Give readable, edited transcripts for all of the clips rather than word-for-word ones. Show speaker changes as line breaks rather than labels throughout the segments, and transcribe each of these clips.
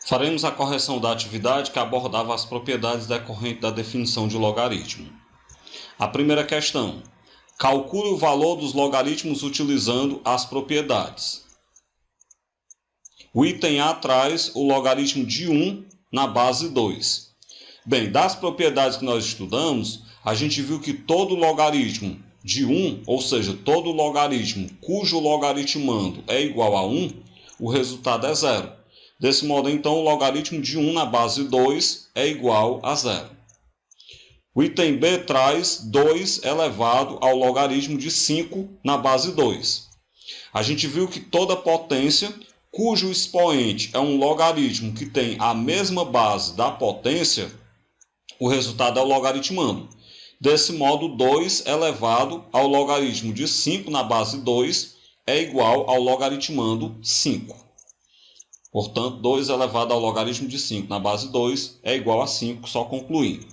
Faremos a correção da atividade que abordava as propriedades decorrentes da definição de logaritmo. A primeira questão: calcule o valor dos logaritmos utilizando as propriedades. O item A traz o logaritmo de 1 na base 2. Bem, das propriedades que nós estudamos, a gente viu que todo logaritmo de 1, ou seja, todo logaritmo cujo logaritmando é igual a 1, o resultado é zero. Desse modo, então, o logaritmo de 1 na base 2 é igual a zero. O item B traz 2 elevado ao logaritmo de 5 na base 2. A gente viu que toda potência cujo expoente é um logaritmo que tem a mesma base da potência, o resultado é o logaritmando. Desse modo, 2 elevado ao logaritmo de 5 na base 2 é igual ao logaritmando 5. Portanto, 2 elevado ao logaritmo de 5 na base 2 é igual a 5, só concluindo.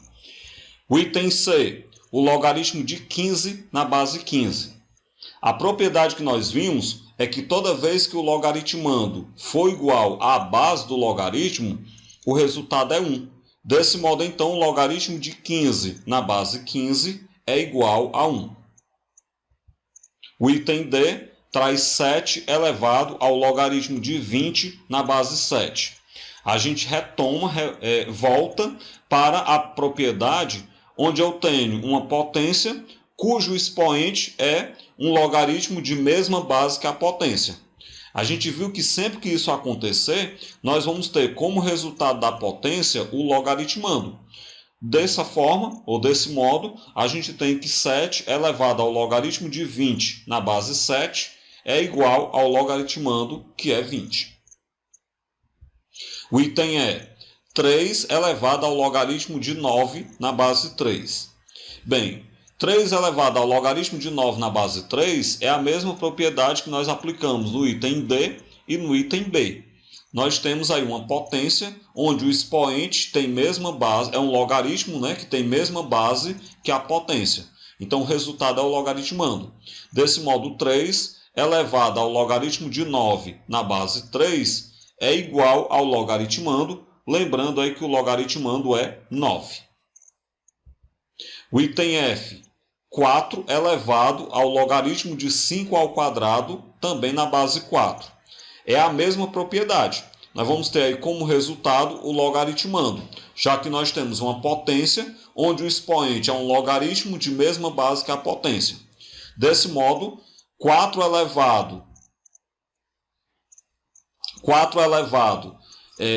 O item C, o logaritmo de 15 na base 15. A propriedade que nós vimos é que toda vez que o logaritmando for igual à base do logaritmo, o resultado é 1. Desse modo, então, o logaritmo de 15 na base 15 é igual a 1. O item D traz 7 elevado ao logaritmo de 20 na base 7. A gente volta para a propriedade onde eu tenho uma potência cujo expoente é um logaritmo de mesma base que a potência. A gente viu que sempre que isso acontecer, nós vamos ter como resultado da potência o logaritmando. Dessa forma, ou desse modo, a gente tem que 7 elevado ao logaritmo de 20 na base 7 é igual ao logaritmando, que é 20. O item E, 3 elevado ao logaritmo de 9 na base 3. Bem, 3 elevado ao logaritmo de 9 na base 3 é a mesma propriedade que nós aplicamos no item D e no item B. Nós temos aí uma potência onde o expoente tem mesma base, é um logaritmo, que tem mesma base que a potência. Então o resultado é o logaritmando. Desse modo, 3 elevado ao logaritmo de 9 na base 3 é igual ao logaritmando, lembrando aí que o logaritmando é 9. O item F, 4 elevado ao logaritmo de 5 ao quadrado, também na base 4. É a mesma propriedade. Nós vamos ter aí como resultado o logaritmando, já que nós temos uma potência onde o expoente é um logaritmo de mesma base que a potência. Desse modo, 4 elevado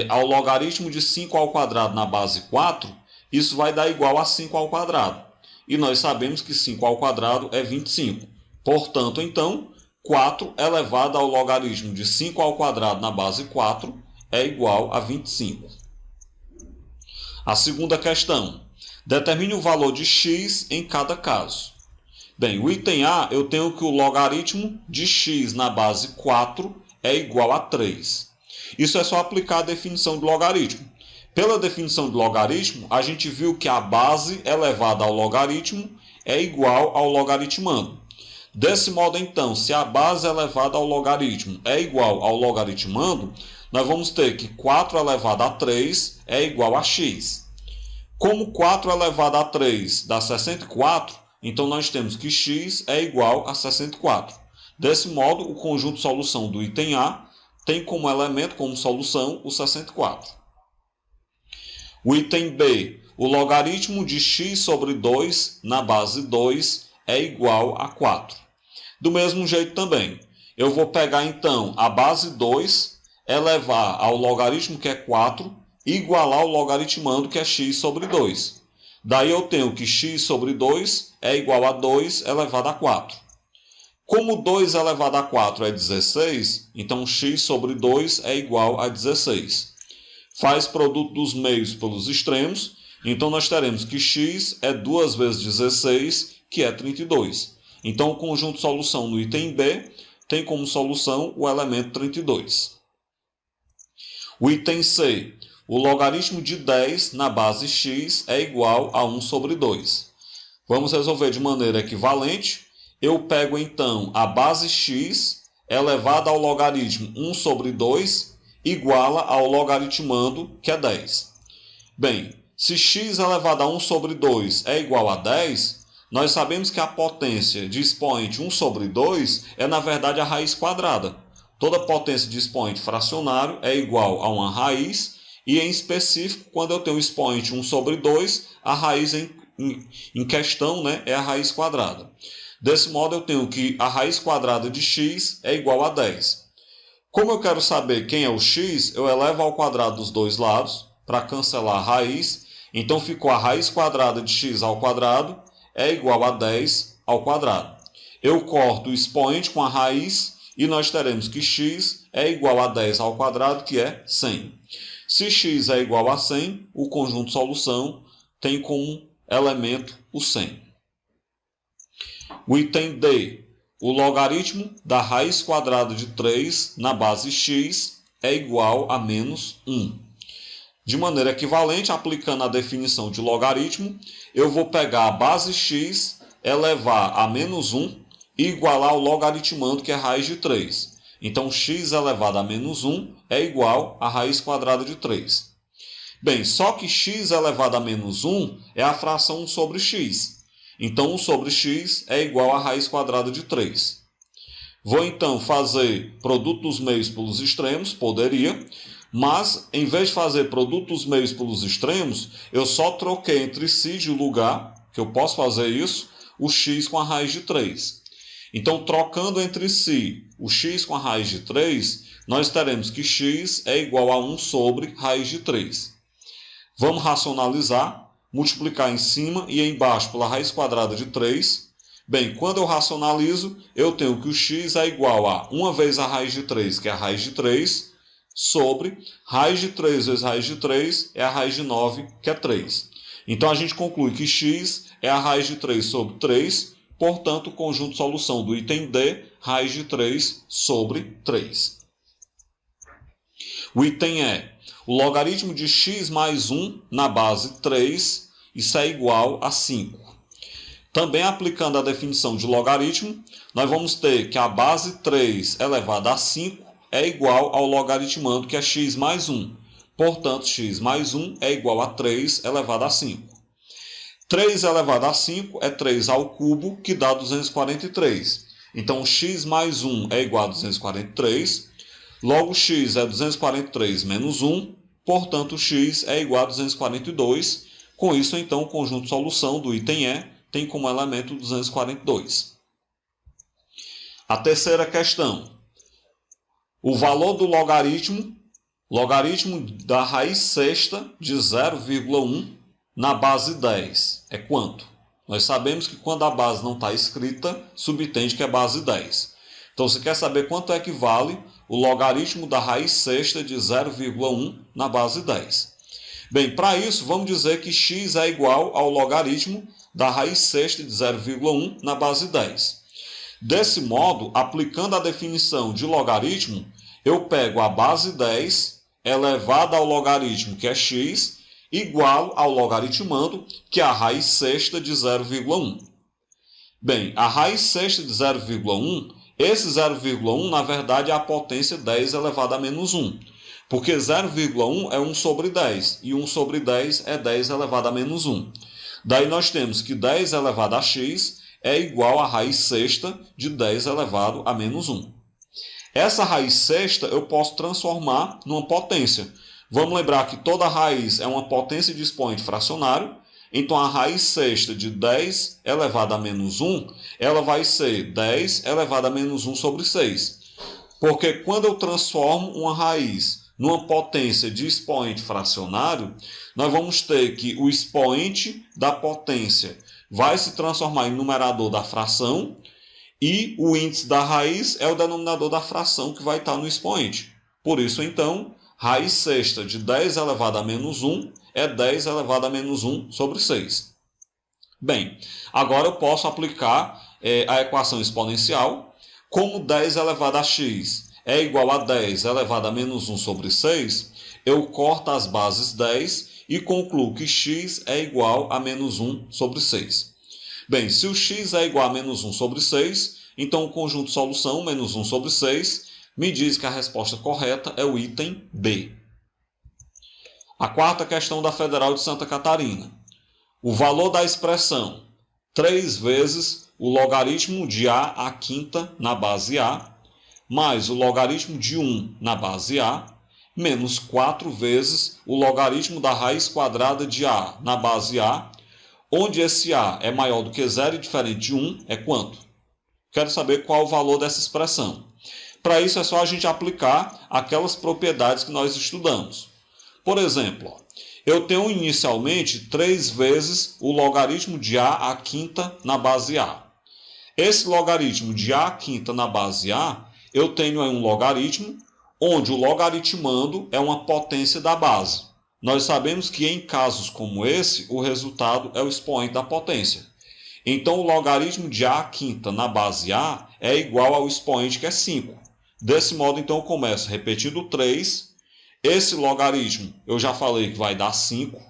ao logaritmo de 5 ao quadrado na base 4, isso vai dar igual a 5 ao quadrado. E nós sabemos que 5 ao quadrado é 25. Portanto, então, 4 elevado ao logaritmo de 5 ao quadrado na base 4 é igual a 25. A segunda questão. Determine o valor de x em cada caso. Bem, o item A, eu tenho que o logaritmo de x na base 4 é igual a 3. Isso é só aplicar a definição de logaritmo. Pela definição de logaritmo, a gente viu que a base elevada ao logaritmo é igual ao logaritmando. Desse modo, então, se a base elevada ao logaritmo é igual ao logaritmando, nós vamos ter que 4 elevado a 3 é igual a x. Como 4 elevado a 3 dá 64, então nós temos que x é igual a 64. Desse modo, o conjunto de solução do item A tem como elemento, como solução, o 64. O item B, o logaritmo de x sobre 2 na base 2 é igual a 4. Do mesmo jeito também, eu vou pegar então a base 2, elevar ao logaritmo que é 4, e igualar o logaritmando que é x sobre 2. Daí eu tenho que x sobre 2 é igual a 2 elevado a 4. Como 2 elevado a 4 é 16, então x sobre 2 é igual a 16. Faz produto dos meios pelos extremos, então nós teremos que x é 2 vezes 16, que é 32. Então o conjunto de solução no item B tem como solução o elemento 32. O item C, o logaritmo de 10 na base x é igual a 1 sobre 2. Vamos resolver de maneira equivalente. Eu pego então a base x elevada ao logaritmo 1 sobre 2 iguala ao logaritmando, que é 10. Bem, se x elevado a 1 sobre 2 é igual a 10, nós sabemos que a potência de expoente 1 sobre 2 é, na verdade, a raiz quadrada. Toda potência de expoente fracionário é igual a uma raiz, e em específico, quando eu tenho expoente 1 sobre 2, a raiz em questão, né, é a raiz quadrada. Desse modo, eu tenho que a raiz quadrada de x é igual a 10. Como eu quero saber quem é o x, eu elevo ao quadrado dos dois lados para cancelar a raiz. Então, ficou a raiz quadrada de x ao quadrado é igual a 10 ao quadrado. Eu corto o expoente com a raiz e nós teremos que x é igual a 10 ao quadrado, que é 100. Se x é igual a 100, o conjunto solução tem como elemento o 100. O item D. O logaritmo da raiz quadrada de 3 na base x é igual a menos 1. De maneira equivalente, aplicando a definição de logaritmo, eu vou pegar a base x, elevar a menos 1 e igualar o logaritmando, que é a raiz de 3. Então, x elevado a menos 1 é igual à raiz quadrada de 3. Bem, só que x elevado a menos 1 é a fração 1 sobre x. Então, 1 sobre x é igual à raiz quadrada de 3. Vou, então, fazer produto dos meios pelos extremos, poderia, mas, em vez de fazer produto dos meios pelos extremos, eu só troquei entre si de lugar, que eu posso fazer isso, o x com a raiz de 3. Então, trocando entre si o x com a raiz de 3, nós teremos que x é igual a 1 sobre raiz de 3. Vamos racionalizar, multiplicar em cima e embaixo pela raiz quadrada de 3. Bem, quando eu racionalizo, eu tenho que o x é igual a 1 vezes a raiz de 3, que é a raiz de 3, sobre raiz de 3 vezes raiz de 3 é a raiz de 9, que é 3. Então, a gente conclui que x é a raiz de 3 sobre 3, portanto, o conjunto de solução do item D, raiz de 3 sobre 3. O item E. O logaritmo de x mais 1 na base 3, isso é igual a 5. Também aplicando a definição de logaritmo, nós vamos ter que a base 3 elevada a 5 é igual ao logaritmando, que é x mais 1. Portanto, x mais 1 é igual a 3 elevado a 5. 3 elevado a 5 é 3 ao cubo, que dá 243. Então, x mais 1 é igual a 243. Logo, x é 243 menos 1. Portanto, x é igual a 242. Com isso, então, o conjunto de solução do item E tem como elemento 242. A terceira questão. O valor do logaritmo da raiz sexta de 0,1 na base 10 é quanto? Nós sabemos que quando a base não está escrita, subentende que é base 10. Então, você quer saber quanto é que vale o logaritmo da raiz sexta de 0,1 na base 10. Bem, para isso, vamos dizer que x é igual ao logaritmo da raiz sexta de 0,1 na base 10. Desse modo, aplicando a definição de logaritmo, eu pego a base 10 elevada ao logaritmo, que é x, igual ao logaritmando, que é a raiz sexta de 0,1. Bem, a raiz sexta de 0,1, esse 0,1, na verdade, é a potência 10 elevada a menos 1. Porque 0,1 é 1 sobre 10, e 1 sobre 10 é 10 elevado a menos 1. Daí nós temos que 10 elevado a x é igual à raiz sexta de 10 elevado a menos 1. Essa raiz sexta eu posso transformar numa potência. Vamos lembrar que toda raiz é uma potência de expoente fracionário. Então, a raiz sexta de 10 elevado a menos 1, ela vai ser 10 elevado a menos 1 sobre 6. Porque quando eu transformo uma raiz numa potência de expoente fracionário, nós vamos ter que o expoente da potência vai se transformar em numerador da fração, e o índice da raiz é o denominador da fração que vai estar no expoente. Por isso, então, raiz sexta de 10 elevado a menos 1 é 10 elevado a menos 1 sobre 6. Bem, agora eu posso aplicar a equação exponencial. Como 10 elevado a x é igual a 10 elevado a menos 1 sobre 6, eu corto as bases 10 e concluo que x é igual a menos 1 sobre 6. Bem, se o x é igual a menos 1 sobre 6, então o conjunto de solução, menos 1 sobre 6, Me diz que a resposta correta é o item B. A quarta questão da Federal de Santa Catarina. O valor da expressão 3 vezes o logaritmo de A à quinta na base A, mais o logaritmo de 1 na base A, menos 4 vezes o logaritmo da raiz quadrada de A na base A, onde esse A é maior do que 0 e diferente de 1, é quanto? Quero saber qual o valor dessa expressão. Para isso é só a gente aplicar aquelas propriedades que nós estudamos. Por exemplo, eu tenho inicialmente 3 vezes o logaritmo de A à quinta na base A. Esse logaritmo de A à quinta na base A, eu tenho um logaritmo onde o logaritmando é uma potência da base. Nós sabemos que em casos como esse, o resultado é o expoente da potência. Então, o logaritmo de A à quinta na base A é igual ao expoente que é 5. Desse modo, então, eu começo repetindo 3. Esse logaritmo, eu já falei que vai dar 5,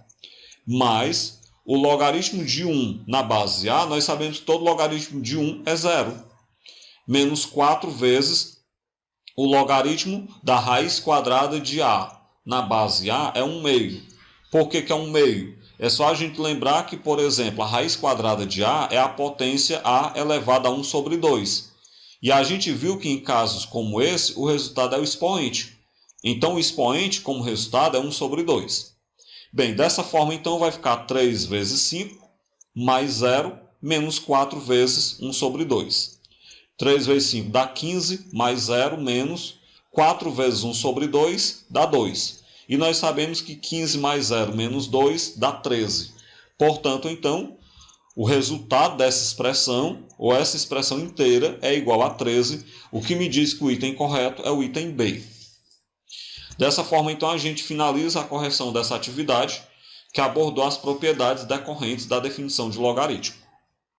mais o logaritmo de 1 na base A, nós sabemos que todo logaritmo de 1 é 0. Menos 4 vezes o logaritmo da raiz quadrada de A na base A é 1 meio. Por que é 1 meio? É só a gente lembrar que, por exemplo, a raiz quadrada de A é a potência A elevada a 1 sobre 2. E a gente viu que em casos como esse, o resultado é o expoente. Então, o expoente, como resultado, é 1 sobre 2. Bem, dessa forma, então, vai ficar 3 vezes 5, mais 0, menos 4 vezes 1 sobre 2. 3 vezes 5 dá 15, mais 0, menos 4 vezes 1 sobre 2 dá 2. E nós sabemos que 15 mais 0 menos 2 dá 13. Portanto, então, o resultado dessa expressão, ou essa expressão inteira, é igual a 13, o que me diz que o item correto é o item B. Dessa forma, então, a gente finaliza a correção dessa atividade, que abordou as propriedades decorrentes da definição de logaritmo.